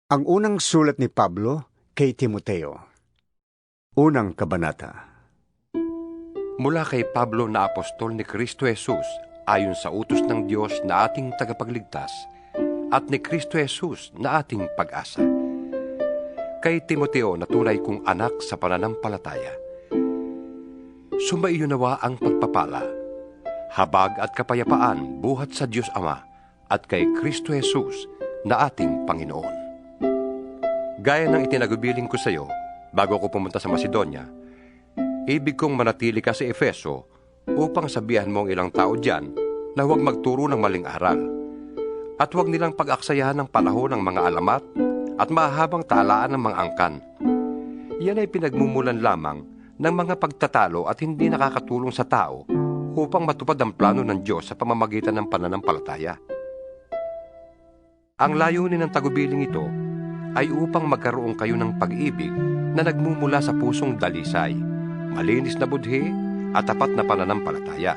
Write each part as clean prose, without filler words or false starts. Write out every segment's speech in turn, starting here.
Ang unang sulat ni Pablo kay Timoteo. Unang kabanata. Mula kay Pablo na apostol ni Kristo Jesus, ayon sa utos ng Diyos na ating tagapagligtas, at ni Kristo Jesus na ating pag-asa. Kay Timoteo na tunay kong anak sa pananampalataya. Sumaiyo nawa ang pagpapala, habag at kapayapaan buhat sa Diyos Ama at kay Kristo Jesus na ating Panginoon. Gaya ng itinagubiling ko sa iyo, bago ko pumunta sa Macedonia, ibig kong manatili ka sa Efeso upang sabihan mo ang ilang tao diyan na huwag magturo ng maling aral at huwag nilang pag-aksayahan ng panahon ng mga alamat at mahabang talaan ng mga angkan. Yan ay pinagmumulan lamang ng mga pagtatalo at hindi nakakatulong sa tao upang matupad ang plano ng Diyos sa pamamagitan ng pananampalataya. Ang layunin ng tagubiling ito ay upang magkaroon kayo ng pag-ibig na nagmumula sa pusong dalisay, malinis na budhi at tapat na pananampalataya.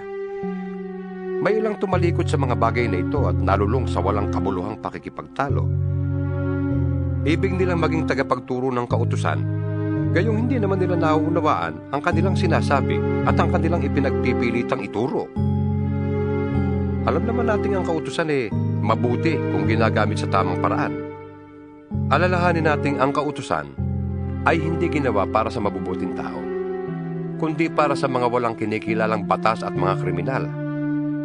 May ilang tumalikod sa mga bagay na ito at nalulong sa walang kabuluhang pakikipagtalo. Ibig nilang maging tagapagturo ng kautusan, gayong hindi naman nila nauunawaan ang kanilang sinasabi at ang kanilang ipinagpipilitang ituro. Alam naman natin ang kautusan mabuti kung ginagamit sa tamang paraan. Alalahanin nating ang kautusan ay hindi ginawa para sa mabubuting tao, kundi para sa mga walang kinikilalang batas at mga kriminal,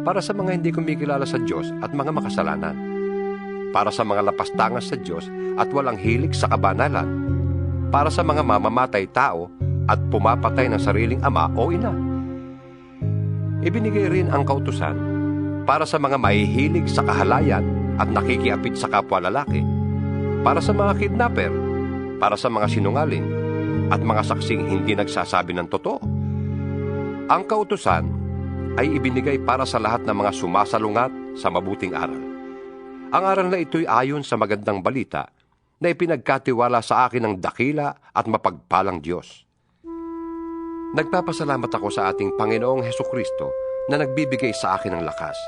para sa mga hindi kumikilala sa Diyos at mga makasalanan, para sa mga lapastangas sa Diyos at walang hilig sa kabanalan, para sa mga mamamatay tao at pumapatay ng sariling ama o ina. Ibinigay rin ang kautusan para sa mga mahihilig sa kahalayan at nakikiapit sa kapwa lalaki, para sa mga kidnapper, para sa mga sinungaling, at mga saksing hindi nagsasabi ng totoo. Ang kautusan ay ibinigay para sa lahat ng mga sumasalungat sa mabuting aral. Ang aral na ito'y ayon sa magandang balita na ipinagkatiwala sa akin ng dakila at mapagpalang Diyos. Nagpapasalamat ako sa ating Panginoong Hesukristo na nagbibigay sa akin ng lakas,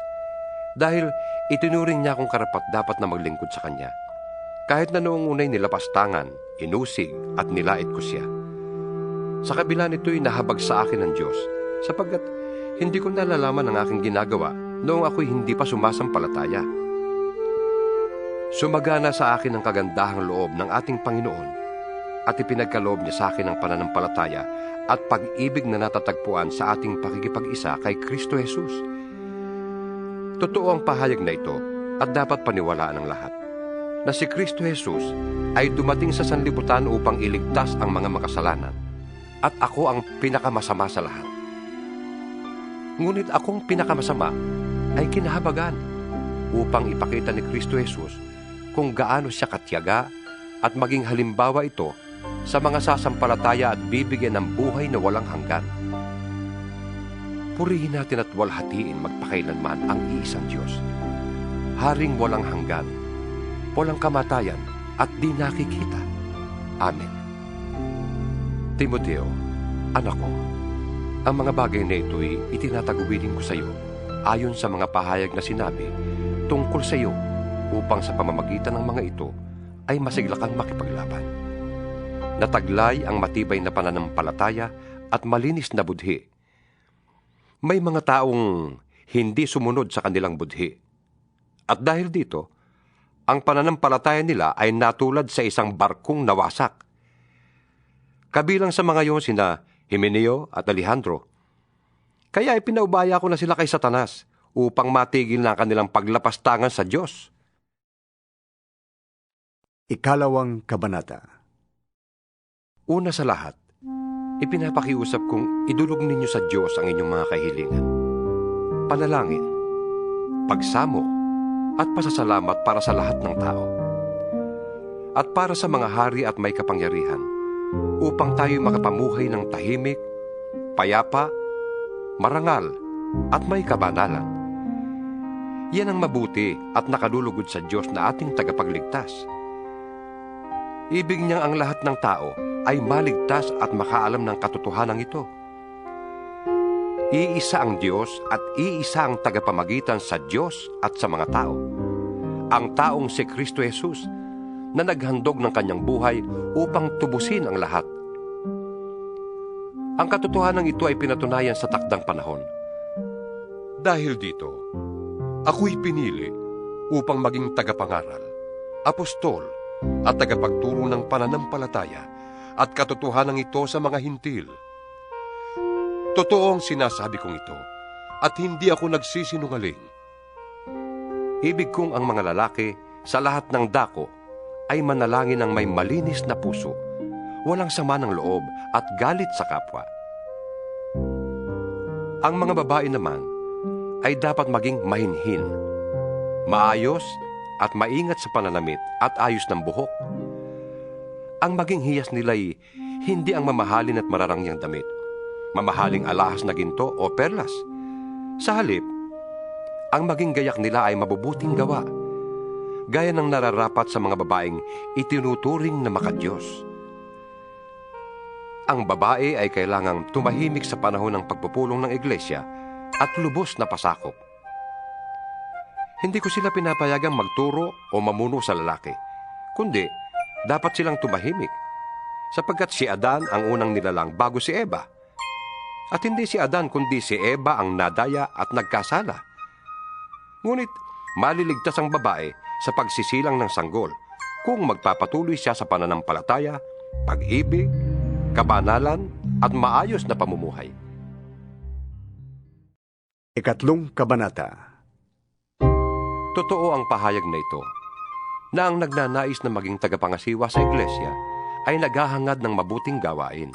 dahil itinuring niya akong karapat-dapat na maglingkod sa Kanya. Kahit na noong unay nilapastangan, inusig at nilait ko siya. Sa kabila nito'y nahabag sa akin ng Diyos, sapagkat hindi ko nalalaman ang aking ginagawa noong ako'y hindi pa sumasampalataya. Sumagana sa akin ang kagandahang loob ng ating Panginoon at ipinagkaloob niya sa akin ang pananampalataya at pag-ibig na natatagpuan sa ating pakikipag-isa kay Kristo Jesus. Totoo ang pahayag na ito at dapat paniwalaan ng lahat, na si Kristo Jesus ay dumating sa sanlibutan upang iligtas ang mga makasalanan, at ako ang pinakamasama sa lahat. Ngunit akong pinakamasama ay kinahabagan upang ipakita ni Kristo Jesus kung gaano siya katiyaga at maging halimbawa ito sa mga sasampalataya at bibigyan ng buhay na walang hanggan. Purihin natin at walhatiin magpakailanman ang iisang Diyos, Haring walang hanggan, walang kamatayan at di nakikita. Amen. Timoteo, anak ko, ang mga bagay na ito'y itinatagubilin ko sa iyo ayon sa mga pahayag na sinabi tungkol sa iyo, upang sa pamamagitan ng mga ito ay masiglakan makipaglaban. Nataglay ang matibay na pananampalataya at malinis na budhi. May mga taong hindi sumunod sa kanilang budhi, at dahil dito, ang pananampalataya nila ay natulad sa isang barkong nawasak. Kabilang sa mga iyon sina Himeneo at Alejandro. Kaya ipinaubaya ko na sila kay Satanas upang matigil na kanilang paglapastangan sa Diyos. Ikalawang kabanata. Una sa lahat, ipinapakiusap kong idulog ninyo sa Diyos ang inyong mga kahilingan, panalangin, pagsamo, at pasasalamat para sa lahat ng tao, at para sa mga hari at may kapangyarihan, upang tayo makapamuhay ng tahimik, payapa, marangal, at may kabanalan. Yan ang mabuti at nakalulugod sa Diyos na ating tagapagligtas. Ibig niyang ang lahat ng tao ay maligtas at makaalam ng katotohanan ito. Iisa ang Diyos at iisa ang tagapamagitan sa Diyos at sa mga tao, ang taong si Kristo Jesus, na naghandog ng kanyang buhay upang tubusin ang lahat. Ang katotohanan ito ay pinatunayan sa takdang panahon. Dahil dito, ako'y pinili upang maging tagapangaral, apostol, at tagapagturo ng pananampalataya at katotohanan ito sa mga hintil. Totoo ang sinasabi kong ito at hindi ako nagsisinungaling. Ibig kong ang mga lalaki sa lahat ng dako ay manalangin ng may malinis na puso, walang sama ng loob at galit sa kapwa. Ang mga babae naman ay dapat maging mahinhin, maayos at maingat sa pananamit at ayos ng buhok. Ang maging hiyas nila'y hindi ang mamahalin at mararangyang damit, mamahaling alahas na ginto o perlas. Sa halip, ang maging gayak nila ay mabubuting gawa, gaya ng nararapat sa mga babaeng itinuturing na makadiyos. Ang babae ay kailangang tumahimik sa panahon ng pagpupulong ng iglesia at lubos na pasakop. Hindi ko sila pinapayagang magturo o mamuno sa lalaki, kundi dapat silang tumahimik, sapagkat si Adan ang unang nilalang bago si Eva. At hindi si Adan kundi si Eva ang nadaya at nagkasala. Ngunit maliligtas ang babae sa pagsisilang ng sanggol kung magpapatuloy siya sa pananampalataya, pag-ibig, kabanalan at maayos na pamumuhay. Ikatlong kabanata. Totoo ang pahayag na ito, na ang nagnanais na maging tagapangasiwa sa iglesia ay naghahangad ng mabuting gawain.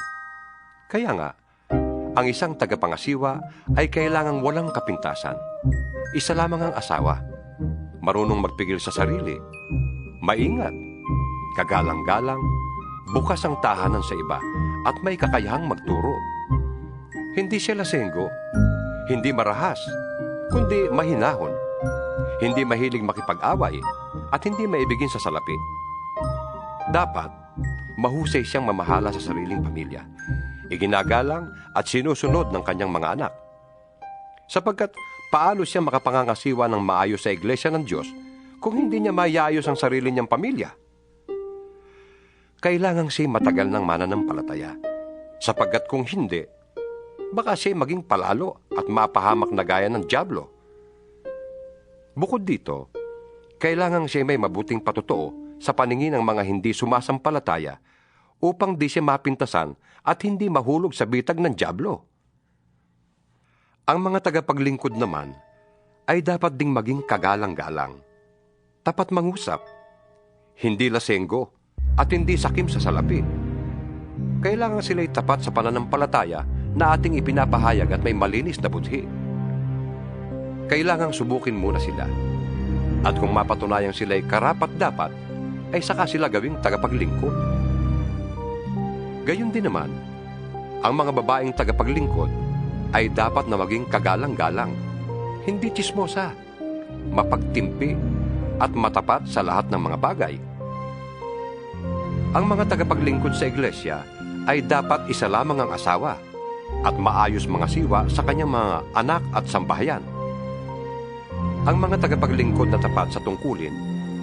Kaya nga, ang isang tagapangasiwa ay kailangang walang kapintasan. Isa lamang ang asawa, marunong magpigil sa sarili, maingat, kagalang-galang, bukas ang tahanan sa iba, at may kakayahang magturo. Hindi siya lasenggo, hindi marahas, kundi mahinahon, hindi mahilig makipag-away, at hindi maibigin sa salapi. Dapat, mahusay siyang mamahala sa sariling pamilya, iginagalang at sinusunod ng kanyang mga anak. Sapagkat paano siya makapangangasiwa ng maayos sa iglesia ng Diyos kung hindi niya maayos ang sarili niyang pamilya? Kailangang siya matagal ng mananampalataya, sapagkat kung hindi, baka siya maging palalo at mapahamak na gaya ng dyablo. Bukod dito, kailangang siya may mabuting patotoo sa paningin ng mga hindi sumasampalataya upang di siya mapintasan at hindi mahulog sa bitag ng dyablo. Ang mga tagapaglingkod naman ay dapat ding maging kagalang-galang, tapat mangusap, hindi lasenggo, at hindi sakim sa salapi. Kailangan sila'y tapat sa pananampalataya na ating ipinapahayag at may malinis na budhi. Kailangang subukin muna sila. At kung mapatunayang sila'y karapat-dapat, ay saka sila gawing tagapaglingkod. Gayon din naman, ang mga babaeng tagapaglingkod ay dapat na maging kagalang-galang, hindi tsismosa, mapagtimpi, at matapat sa lahat ng mga bagay. Ang mga tagapaglingkod sa iglesia ay dapat isa lamang ang asawa at maayos mga siwa sa kanyang mga anak at sambahayan. Ang mga tagapaglingkod na tapat sa tungkulin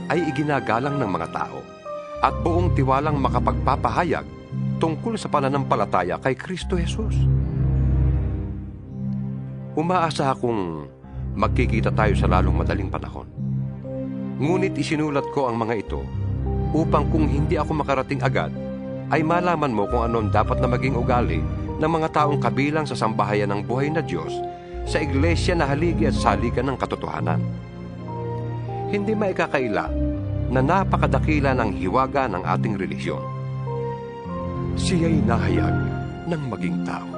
ay iginagalang ng mga tao at buong tiwalang makapagpapahayag tungkol sa pananampalataya kay Kristo Jesus. Umaasa akong magkikita tayo sa lalong madaling panahon. Ngunit isinulat ko ang mga ito upang kung hindi ako makarating agad, ay malaman mo kung anong dapat na maging ugali ng mga taong kabilang sa sambahayan ng buhay na Diyos sa iglesia na haligi at saligan ng katotohanan. Hindi maikakaila na napakadakila ng hiwaga ng ating relihiyon. Siya'y nahayag ng maging tao,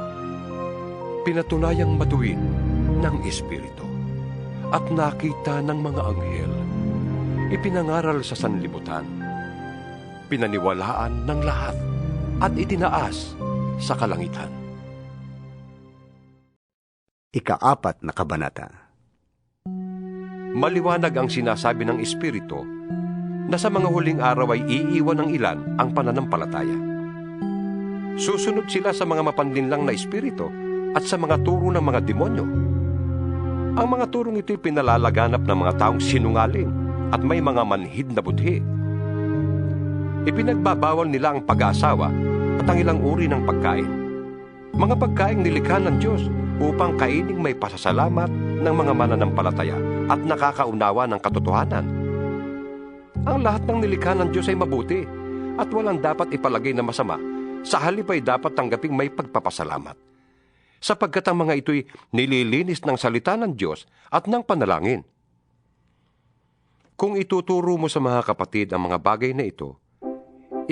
pinatunayang matuwid ng Espiritu, at nakita ng mga anghel, ipinangaral sa sanlibutan, pinaniwalaan ng lahat at itinaas sa kalangitan. Ika-4 na kabanata. Maliwanag ang sinasabi ng Espiritu na sa mga huling araw ay iiwan ng ilan ang pananampalataya. Susunod sila sa mga mapanlinlang na espiritu at sa mga turo ng mga demonyo. Ang mga turong ito'y pinalalaganap ng mga taong sinungaling at may mga manhid na budhi. Ipinagbabawal nila ang pag-aasawa at ang ilang uri ng pagkain. Mga pagkaing nilikha ng Diyos upang kaining may pasasalamat ng mga mananampalataya at nakakaunawa ng katotohanan. Ang lahat ng nilikha ng Diyos ay mabuti at walang dapat ipalagay na masama. Sa halip ay dapat tanggaping may pagpapasalamat, sapagkat ang mga ito'y nililinis ng salita ng Diyos at ng panalangin. Kung ituturo mo sa mga kapatid ang mga bagay na ito,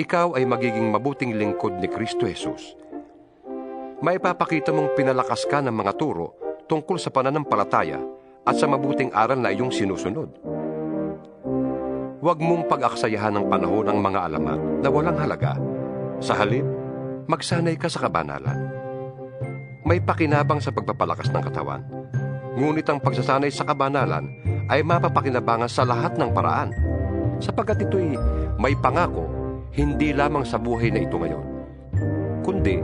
ikaw ay magiging mabuting lingkod ni Kristo Jesus. Maipapakita mong pinalakas ka ng mga turo tungkol sa pananampalataya at sa mabuting aral na iyong sinusunod. Huwag mong pag-aksayahan ng panahon ang mga alamat na walang halaga. Sa halip, magsanay ka sa kabanalan. May pakinabang sa pagpapalakas ng katawan, ngunit ang pagsasanay sa kabanalan ay mapapakinabangan sa lahat ng paraan, sapagkat ito'y may pangako hindi lamang sa buhay na ito ngayon, kundi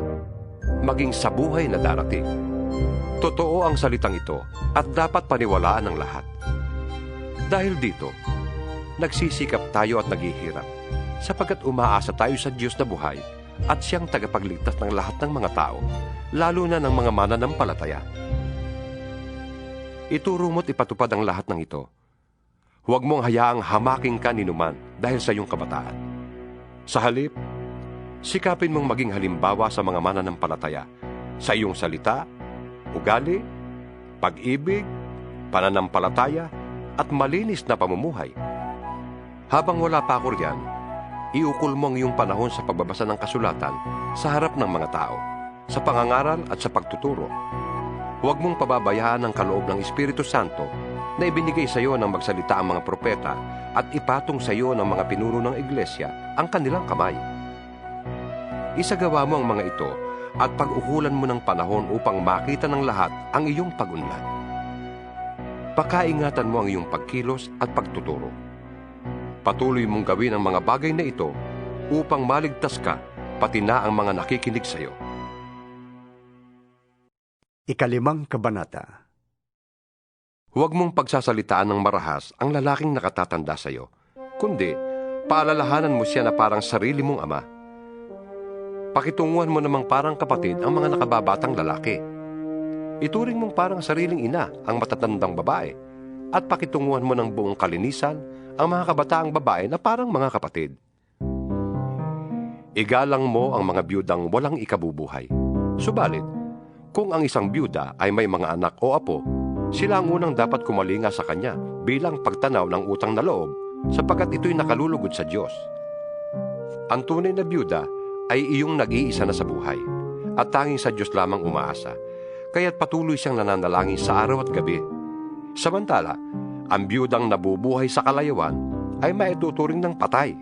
maging sa buhay na darating. Totoo ang salitang ito at dapat paniwalaan ng lahat. Dahil dito, nagsisikap tayo at naghihirap, sapagkat umaasa tayo sa Diyos na buhay at siyang tagapagligtas ng lahat ng mga tao, lalo na ng mga mananampalataya. Ituro mo't ipatupad ang lahat ng ito. Huwag mong hayaang hamaking ka ninuman dahil sa iyong kabataan. Sa halip, sikapin mong maging halimbawa sa mga mananampalataya sa iyong salita, ugali, pag-ibig, pananampalataya, at malinis na pamumuhay. Habang wala pa ako riyan, iukol mo ang iyong panahon sa pagbabasa ng kasulatan sa harap ng mga tao, sa pangangaral at sa pagtuturo. Huwag mong pababayaan ang kaloob ng Espiritu Santo na ibinigay sa iyo ng magsalita ang mga propeta at ipatong sa iyo ng mga pinuno ng iglesia ang kanilang kamay. Isagawa mo ang mga ito at pag-ukulan mo ng panahon upang makita ng lahat ang iyong pag-unlad. Pakaingatan mo ang iyong pagkilos at pagtuturo. Patuloy mong gawin ang mga bagay na ito upang maligtas ka, pati na ang mga nakikinig sa iyo. 5 Kabanata. Huwag mong pagsasalitaan ng marahas ang lalaking nakatatanda sa iyo, kundi paalalahanan mo siya na parang sarili mong ama. Pakitunguhan mo namang parang kapatid ang mga nakababatang lalaki. Ituring mong parang sariling ina ang matatandang babae, at pakitunguhan mo ng buong kalinisan ang mga kabataang babae na parang mga kapatid. Igalang mo ang mga biyudang walang ikabubuhay. Subalit, kung ang isang biyuda ay may mga anak o apo, sila ang unang dapat kumalinga sa kanya bilang pagtanaw ng utang na loob, sapagkat ito'y nakalulugod sa Diyos. Ang tunay na biyuda ay iyong nag-iisa na sa buhay, at tanging sa Diyos lamang umaasa, kaya't patuloy siyang nananalangin sa araw at gabi. Samantala, ang biyudang nabubuhay sa kalayawan ay maituturing ng patay.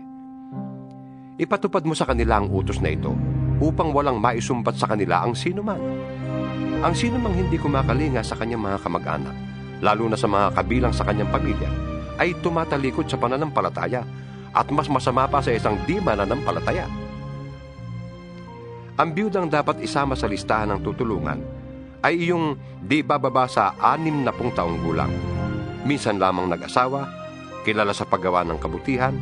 Ipatupad mo sa kanila ang utos na ito upang walang maisumbat sa kanila ang sinuman. Ang sinumang hindi kumakalinga sa kanyang mga kamag-anak, lalo na sa mga kabilang sa kanyang pamilya, ay tumatalikod sa pananampalataya at mas masama pa sa isang di mananampalataya. Ang biyudang dapat isama sa listahan ng tutulungan ay iyong di bababa sa 60 taong gulang. Minsan lamang nag-asawa, kilala sa paggawa ng kabutihan,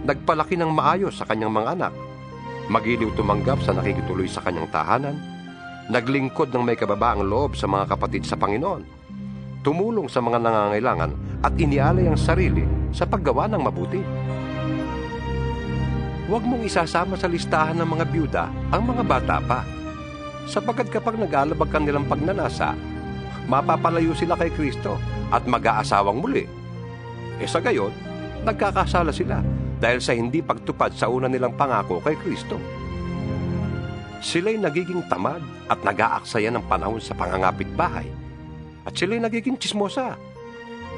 nagpalaki ng maayos sa kanyang mga anak, magiliw tumanggap sa nakikituloy sa kanyang tahanan, naglingkod ng may kababaang loob sa mga kapatid sa Panginoon, tumulong sa mga nangangailangan at inialay ang sarili sa paggawa ng mabuti. Huwag mong isasama sa listahan ng mga biyuda ang mga bata pa, sapagkat kapag nag-aalabag ka nilang pagnanasa, mapapalayo sila kay Kristo at mag-aasawang muli. E sa gayon, nagkakasala sila dahil sa hindi pagtupad sa una nilang pangako kay Kristo. Sila'y nagiging tamad at nag-aaksaya ng panahon sa pangangapit bahay. At sila'y nagiging tsismosa,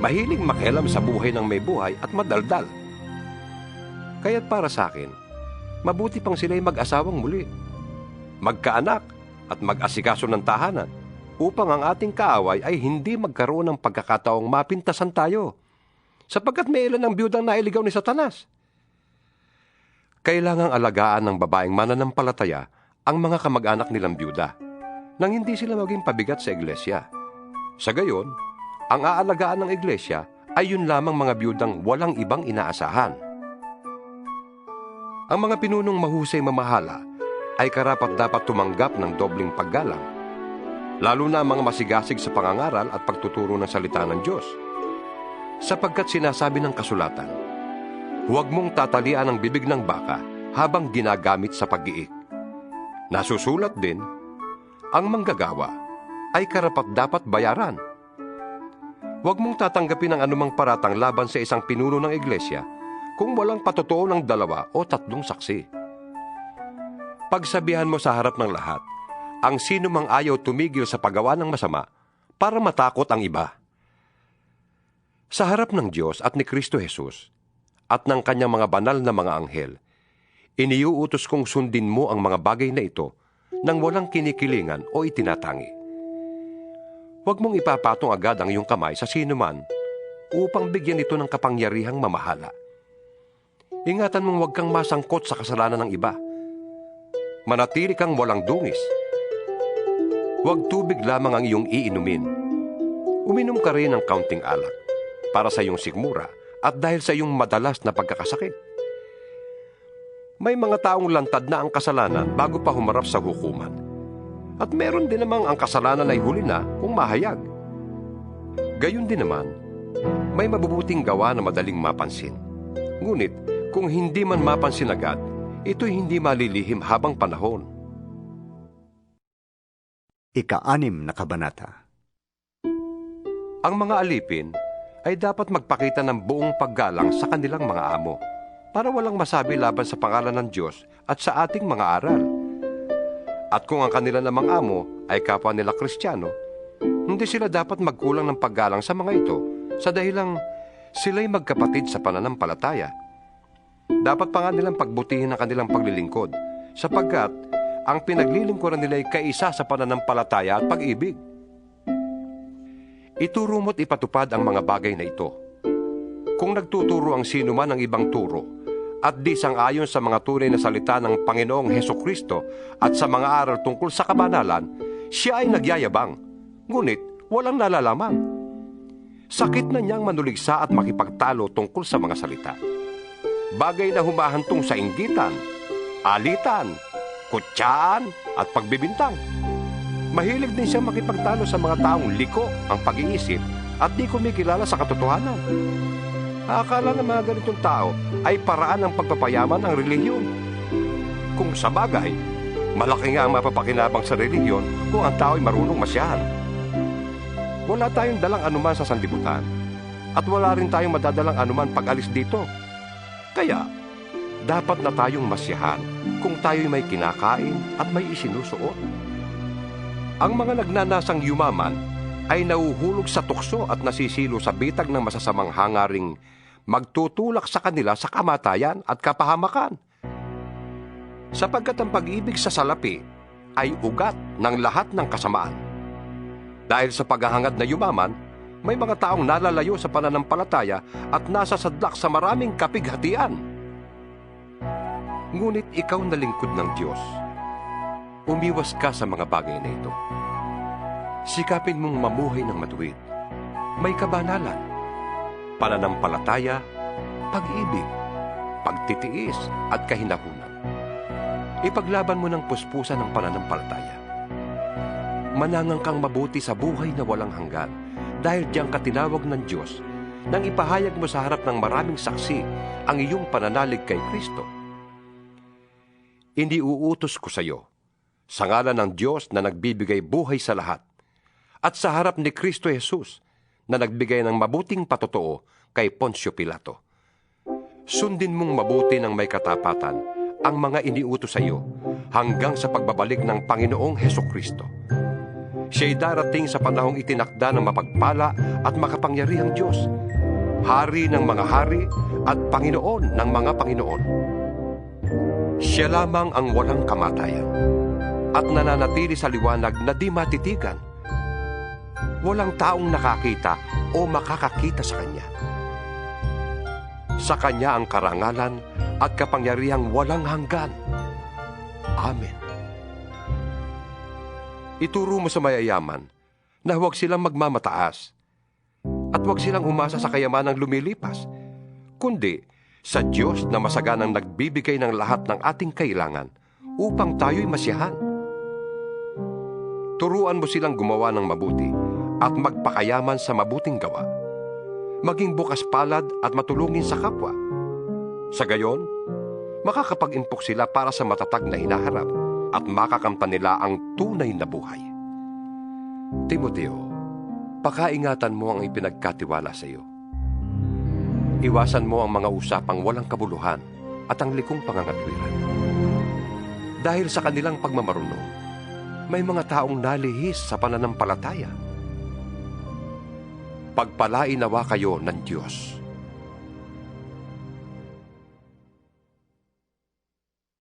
mahiling makialam sa buhay ng may buhay at madaldal. Kaya't para sa akin, mabuti pang sila'y mag-asawang muli, magkaanak at mag-asikaso ng tahanan, upang ang ating kaaway ay hindi magkaroon ng pagkakataong mapintasan tayo, sapagkat may ilan ang biyudang nailigaw ni Satanas. Kailangang alagaan ng babaeng mananampalataya ang mga kamag-anak nilang biyuda, nang hindi sila maging pabigat sa iglesia. Sa gayon, ang aalagaan ng iglesia ay yun lamang mga biyudang walang ibang inaasahan. Ang mga pinunong mahusay mamahala ay karapat-dapat tumanggap ng dobling paggalang, lalo na ang mga masigasig sa pangangaral at pagtuturo ng salita ng Diyos. Sapagkat sinasabi ng kasulatan, huwag mong tatalian ang bibig ng baka habang ginagamit sa pag-iik. Nasusulat din, ang manggagawa ay karapat-dapat bayaran. Huwag mong tatanggapin ang anumang paratang laban sa isang pinuno ng iglesia kung walang patotoo ng 2 o 3 saksi. Pagsabihan mo sa harap ng lahat ang sino mang ayaw tumigil sa paggawa ng masama para matakot ang iba. Sa harap ng Diyos at ni Kristo Jesus at ng kanyang mga banal na mga anghel, iniuutos kong sundin mo ang mga bagay na ito nang walang kinikilingan o itinatangi. Huwag mong ipapatong agad ang iyong kamay sa sino man upang bigyan ito ng kapangyarihang mamahala. Ingatan mong huwag kang masangkot sa kasalanan ng iba. Manatili kang walang dungis. Huwag tubig lamang ang iyong iinumin. Uminom ka rin ng kaunting alak para sa iyong sikmura at dahil sa iyong madalas na pagkakasakit. May mga taong lantad na ang kasalanan bago pa humarap sa hukuman. At meron din namang ang kasalanan ay huli na kung mahayag. Gayon din naman, may mabubuting gawa na madaling mapansin. Ngunit, kung hindi man mapansin agad, ito'y hindi malilihim habang panahon. 6 na kabanata. Ang mga alipin ay dapat magpakita ng buong paggalang sa kanilang mga amo para walang masabi laban sa pangalan ng Diyos at sa ating mga aral. At kung ang kanila namang amo ay kapwa nila Kristiyano, hindi sila dapat magkulang ng paggalang sa mga ito sa dahilang sila'y magkapatid sa pananampalataya. Dapat pa nga nilang pagbutihin ang kanilang paglilingkod sapagkat ang pinaglilingkuran nila ay kaisa sa pananampalataya at pag-ibig. Ituro mo't ipatupad ang mga bagay na ito. Kung nagtuturo ang sino man ng ibang turo at di sang-ayon sa mga tunay na salita ng Panginoong Hesukristo at sa mga aral tungkol sa kabanalan, siya ay nagyayabang, ngunit walang nalalaman. Sakit na niyang manuligsa at makipagtalo tungkol sa mga salita. Bagay na humahantong sa inggitan, alitan, kutsaan at pagbibintang. Mahilig din siyang makipagtalo sa mga taong liko ang pag-iisip at di kumikilala sa katotohanan. Akala ng mga ganitong tao ay paraan ng pagpapayaman ang relihiyon. Kung sa bagay, malaki nga ang mapapakinabang sa relihiyon kung ang tao ay marunong masyahan. Wala tayong dalang anuman sa sanlibutan at wala rin tayong madadalang anuman pag-alis dito. Kaya, dapat na tayong masyahan kung tayo'y may kinakain at may isinusuot. Ang mga nagnanasang yumaman ay nauhulog sa tukso at nasisilo sa bitag ng masasamang hangaring magtutulak sa kanila sa kamatayan at kapahamakan. Sapagkat ang pag-ibig sa salapi ay ugat ng lahat ng kasamaan. Dahil sa paghahangad na yumaman, may mga taong nalalayo sa pananampalataya at nasasadlak sa maraming kapighatian. Ngunit ikaw na lingkod ng Diyos, umiwas ka sa mga bagay na ito. Sikapin mong mamuhay ng matuwid, may kabanalan, pananampalataya, pag-ibig, pagtitiis at kahinahunan. Ipaglaban mo ng puspusan ng pananampalataya. Manangang kang mabuti sa buhay na walang hanggan dahil diyang katinawag ng Diyos nang ipahayag mo sa harap ng maraming saksi ang iyong pananalig kay Kristo. Hindi uutos ko sa iyo, sa ngalan ng Diyos na nagbibigay buhay sa lahat, at sa harap ni Kristo Jesus na nagbigay ng mabuting patotoo kay Poncio Pilato. Sundin mong mabuti ng may katapatan ang mga iniutos sa iyo hanggang sa pagbabalik ng Panginoong Hesukristo. Siya'y darating sa panahong itinakda ng mapagpala at makapangyarihang Diyos, Hari ng mga hari at Panginoon ng mga Panginoon. Siya lamang ang walang kamatayan at nananatili sa liwanag na di matitigan. Walang taong nakakita o makakakita sa Kanya. Sa Kanya ang karangalan at kapangyarihang walang hanggan. Amen. Ituro mo sa mayayaman na huwag silang magmamataas at huwag silang umasa sa kayamanang lumilipas, kundi sa Diyos na masaganang nagbibigay ng lahat ng ating kailangan upang tayo'y masiyahan. Turuan mo silang gumawa ng mabuti at magpakayaman sa mabuting gawa. Maging bukas palad at matulungin sa kapwa. Sa gayon, makakapag-impok sila para sa matatag na hinaharap at makakamtan nila ang tunay na buhay. Timoteo, pakaingatan mo ang ipinagkatiwala sa iyo. Iwasan mo ang mga usapang walang kabuluhan at ang likong pangangatwiran. Dahil sa kanilang pagmamarunong, may mga taong nalihis sa pananampalataya. Pagpalain nawa kayo ng Diyos.